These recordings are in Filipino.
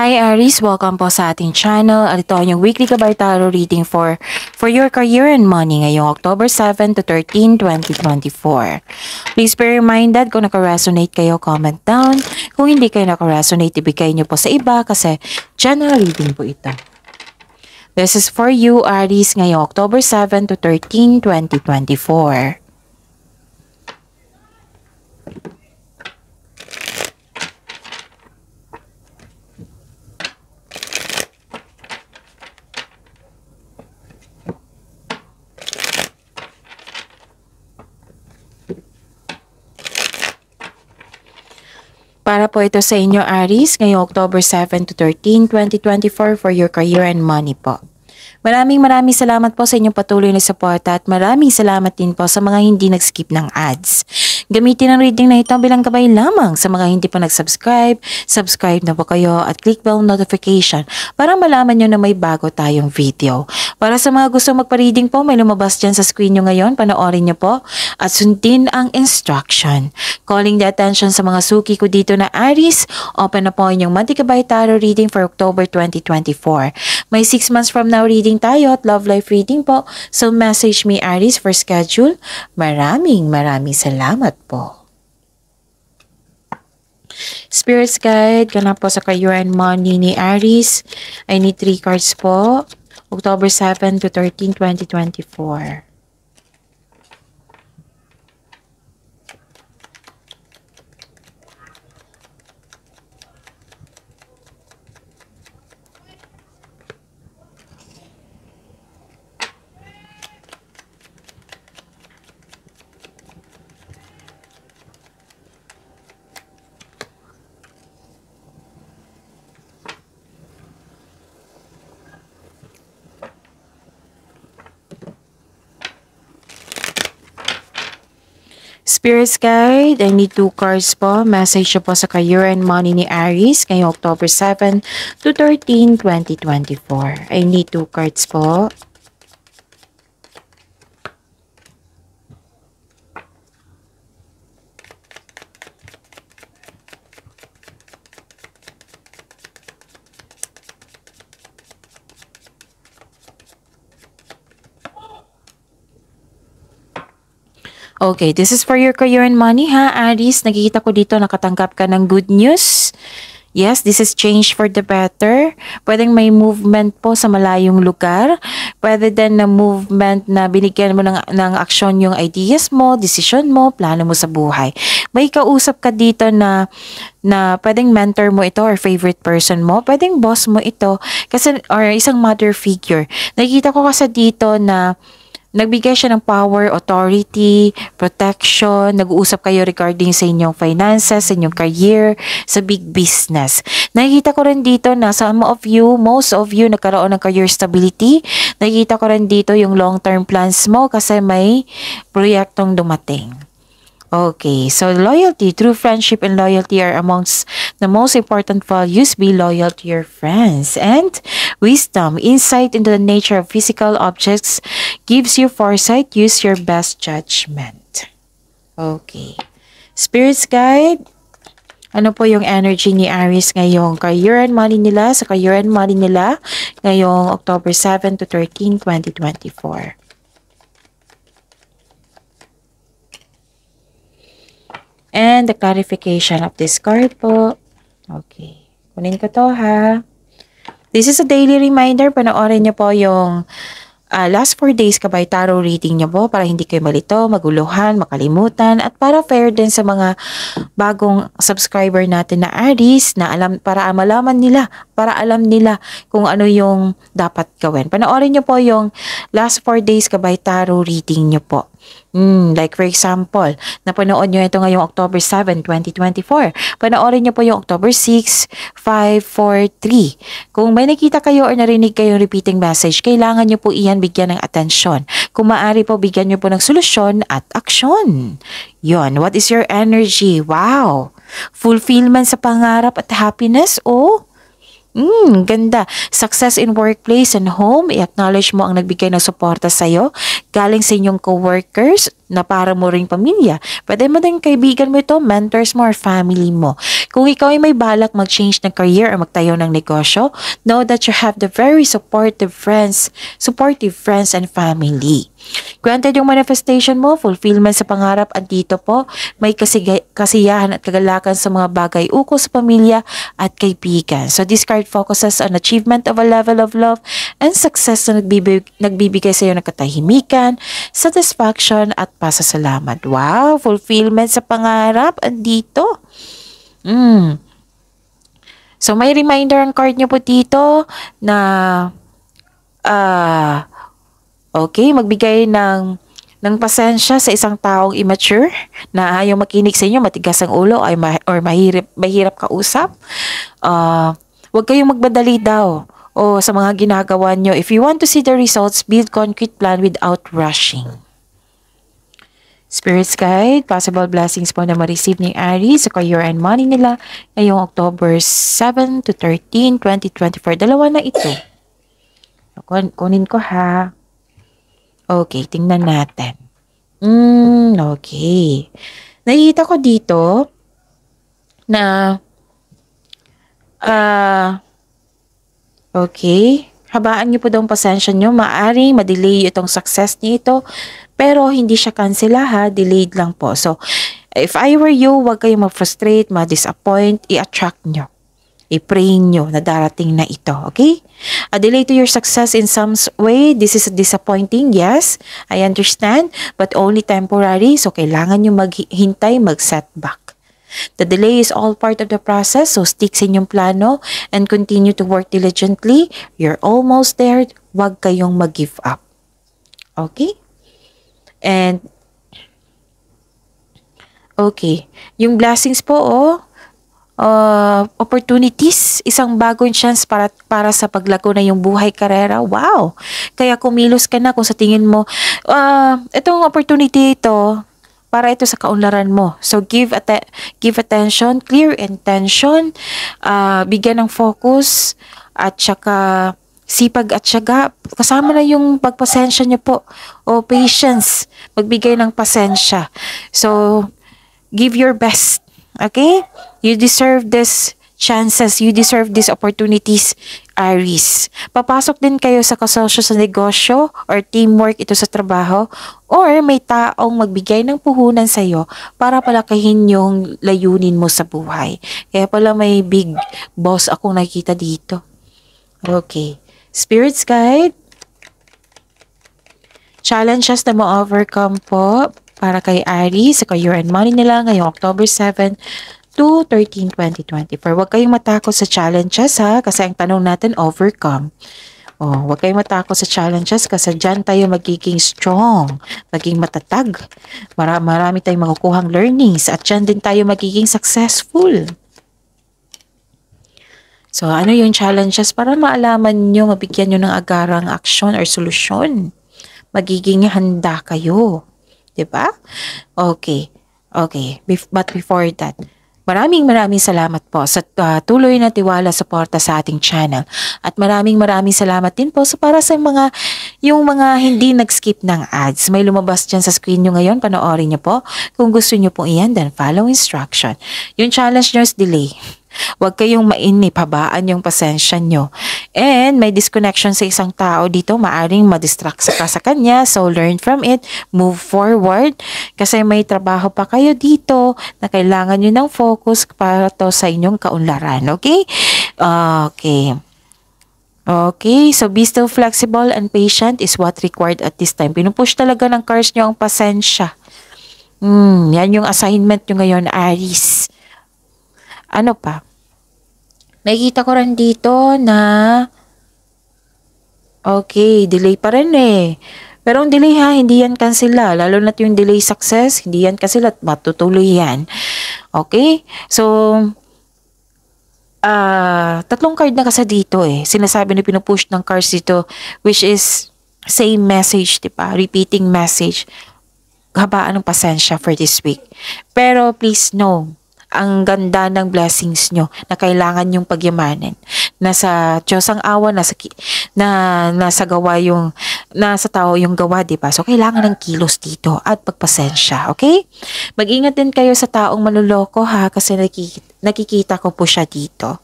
Hi Aries, welcome po sa ating channel. At ito ang yung weekly Gabay Tarot reading for your career and money ngayong October 7 to 13, 2024. Please be reminded kung naka-resonate kayo, comment down. Kung hindi kayo naka-resonate, ibigay nyo po sa iba kasi general reading po ito. This is for you Aries ngayong October 7 to 13, 2024. Para po ito sa inyo Aries ngayong October 7 to 13, 2024 for your career and money po. Maraming salamat po sa inyong patuloy na suporta at maraming salamat din po sa mga hindi nag-skip ng ads. Gamitin ang reading na ito bilang gabay lamang sa mga hindi pa nag-subscribe. Subscribe na po kayo at click bell notification para malaman nyo na may bago tayong video. Para sa mga gusto magpa-reading po, may lumabas dyan sa screen nyo ngayon. Panoorin nyo po at sundin ang instruction. Calling the attention sa mga suki ko dito na Aries, open na po inyong monthly Gabay Tarot reading for October 2024. May 6 months from now reading tayo at love life reading po. So message me Aries for schedule. Maraming salamat po. Spirits guide, ganap po sa career and money ni Aries. I need 3 cards po. October 7 to 13, 2024. Spirits guide, I need 2 cards po. Message po sa career and money ni Aries ngayong October 7 to 13, 2024. I need 2 cards po. Okay, this is for your career and money ha, Aries. Nakikita ko dito nakatanggap ka ng good news. Yes, this is change for the better. Pwedeng may movement po sa malayong lugar. Pwede din na movement na binigyan mo ng aksyon yung ideas mo, decision mo, plano mo sa buhay. May kausap ka dito na pwedeng mentor mo ito or favorite person mo. Pwedeng boss mo ito kasi, or isang mother figure. Nakikita ko kasi dito na nagbigay siya ng power, authority, protection, nag-uusap kayo regarding sa inyong finances, sa inyong career, sa big business. Nakikita ko rin dito na most of you nagkaroon ng career stability. Nakikita ko rin dito yung long-term plans mo kasi may proyektong dumating. Okay, so loyalty, true friendship and loyalty are amongst the most important values. Be loyal to your friends. And wisdom, insight into the nature of physical objects gives you foresight. Use your best judgment. Okay. Spirits guide, ano po yung energy ni Aries ngayong career and money nila, sa career and money nila ngayong October 7 to 13, 2024. And the clarification of this card po. Okay. Kunin ko to ha. This is a daily reminder. Panoorin niyo po yung last 4 days Gabay Tarot reading niyo po para hindi kayo malito, maguluhan, makalimutan at para fair din sa mga bagong subscriber natin na Aries na para malaman nila, para alam nila kung ano yung dapat gawin. Panoorin niyo po yung last 4 days Gabay Tarot reading niyo po. Like for example, napanood nyo ito ngayong October 7, 2024. Panoorin nyo po yung October 6, 5, 4, 3. Kung may nakita kayo or narinig kayong repeating message, kailangan nyo po iyan bigyan ng atensyon. Kung maaari po, bigyan nyo po ng solusyon at aksyon. Yon, what is your energy? Wow! Fulfillment sa pangarap at happiness? Oh! Ganda. Success in workplace and home. I-acknowledge mo ang nagbigay ng suporta sa'yo. Galing sa inyong co-workers na para mo ring pamilya. Pwede mo din kaibigan mo ito, mentors mo or family mo. Kung ikaw ay may balak mag-change ng career o magtayo ng negosyo, know that you have the very supportive friends and family. Granted yung manifestation mo, fulfillment sa pangarap at dito po, may kasiyahan at kagalakan sa mga bagay ukol sa pamilya at kaibigan. So this card focuses on achievement of a level of love and success na nagbibigay sa iyo ng katahimikan, satisfaction at pasasalamat. Wow, fulfillment sa pangarap at dito. So may reminder ang card niyo po dito na okay, magbigay ng pasensya sa isang taong immature na ayaw makinig sa inyo, matigas ang ulo or mahirap kausap. Huwag kayong magmadali daw o sa mga ginagawa nyo. If you want to see the results, build concrete plan without rushing. Spirit's Guide, possible blessings po na ma-receive ni Aries sa career and money nila ngayong October 7 to 13, 2024. Dalawa na ito. Kunin ko ha. Okay, tingnan natin. Okay. Nakikita ko dito na okay, habaan niyo po daw ang pasensya niyo. Maaring ma-delay itong success nito, pero hindi siya cancela ha, delayed lang po. So, if I were you, huwag kayong ma-frustrate, ma-disappoint, i-attract nyo. I-pray nyo na darating na ito, okay? A delay to your success in some way, this is disappointing, yes, I understand, but only temporary, so kailangan nyo maghintay, mag-setback. The delay is all part of the process, so stick sa inyong plano and continue to work diligently. You're almost there, huwag kayong mag-give up. Okay? And, okay, yung blessings po, opportunities, isang bagong chance para sa paglago na yung buhay karera. Wow! Kaya kumilos ka na kung sa tingin mo, itong opportunity ito, para ito sa kaunlaran mo. So, give attention, clear intention, bigyan ng focus, at saka sipag at syaga. Kasama na yung pagpasensya niyo po. O patience, magbigay ng pasensya. So, give your best. Okay? You deserve this chances. You deserve these opportunities, Aries. Papasok din kayo sa kasosyo sa negosyo or teamwork ito sa trabaho or may taong magbigay ng puhunan sa iyo para palakihin yung layunin mo sa buhay. Kaya pala may big boss akong nakikita dito. Okay. Spirit's Guide. Challenges na ma-overcome po para kay Aries sa career and money nila ngayong October 7 to 13, 2024. Huwag kayong matakot sa challenges ha, kasi ang tanong natin, overcome. Huwag kayong matakot sa challenges kasi dyan tayo magiging strong, maging matatag. Marami tayong makukuhang learnings at dyan din tayo magiging successful. So, ano yung challenges para maalaman nyo, mabigyan nyo ng agarang aksyon or solusyon? Magiging handa kayo. Diba? Okay. But before that, maraming salamat po sa tuloy na tiwala, suporta sa ating channel. At maraming salamat din po para sa yung mga hindi nag-skip ng ads. May lumabas dyan sa screen nyo ngayon, panoorin nyo po. Kung gusto nyo pong iyan, then follow instruction. Yung challenge nyo is delay. Huwag kayong mainip, habaan yung pasensya nyo. And may disconnection sa isang tao dito, maaring madistract ka sa kanya. So learn from it, move forward. Kasi may trabaho pa kayo dito na kailangan nyo ng focus para to sa inyong kaunlaran. Okay? Okay, so be still flexible and patient is what required at this time. Pinupush talaga ng cards nyo ang pasensya. Yan yung assignment nyo ngayon, Aries. Ano pa? Nakikita ko rin dito na okay, delay pa rin eh. Pero ang delay ha, hindi yan cancela. Lalo na yung delay success, hindi yan cancela at matutuloy yan. Okay? So, tatlong card na kasi dito eh. Sinasabi na pinupush ng cards dito, which is same message, diba? Repeating message. Habaan ng pasensya for this week. Pero please know, ang ganda ng blessings nyo na kailangan yung pagyamanin. Nasa Diyos ang awa, nasa gawa yung nasa tao yung gawa, di ba? So, kailangan ng kilos dito at pagpasensya, okay? Mag-ingat din kayo sa taong maluloko ha, kasi nakikita ko po siya dito.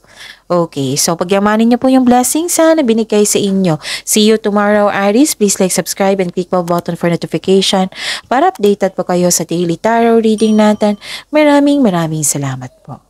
Okay, so pagyamanin niyo po yung blessings na binigay sa inyo. See you tomorrow, Aries. Please like, subscribe, and click the button for notification para updated po kayo sa daily tarot reading natin. Maraming salamat po.